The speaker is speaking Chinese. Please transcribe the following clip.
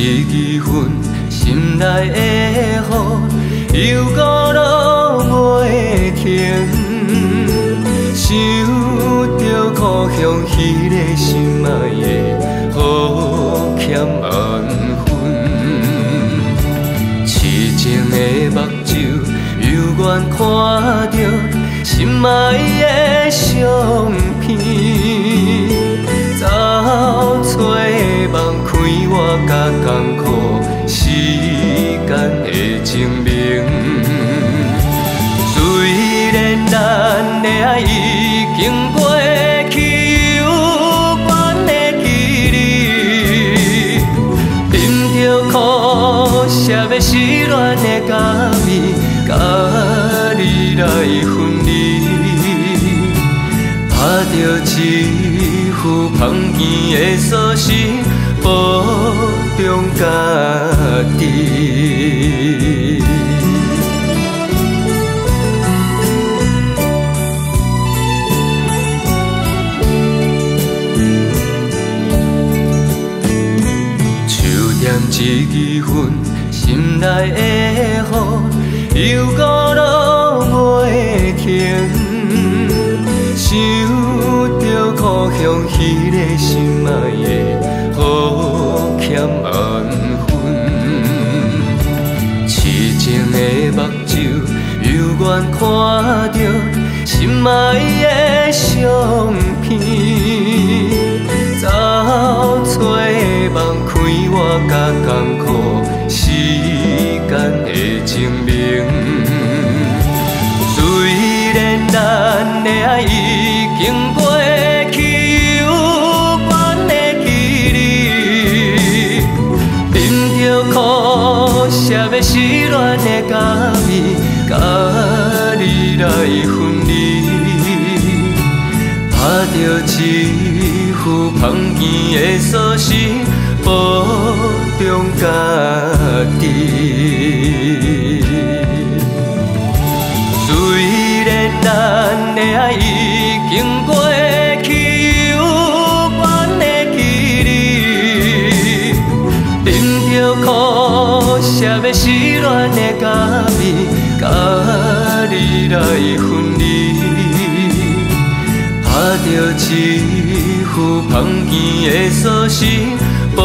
一份心内的雨，又孤落袂停。想着故乡迄个心爱的好欠安分，痴情的目睭犹原看着心爱的相片。找找梦开我甲艰苦时间的证明。虽然咱的爱已经过去有关的记忆，饮着苦涩的失恋的咖啡，甲你来分离，拍着一副芳甜的锁匙，保重家己。一份心内的雨，又孤落袂停。想着故乡迄个心爱的好欠安分，痴情的目睭犹原看着心爱的相片。找找梦开我甲艰苦时间的证明。虽然咱的爱已经过去有关的记忆，饮着苦涩的失恋的咖啡，甲你来分离，拍着一副芳甜的锁匙，保重家己。虽然咱的爱已经过去有关的记忆，饮着苦涩的失恋的咖啡，甲你来分离，拍着一副芳甜的锁匙，保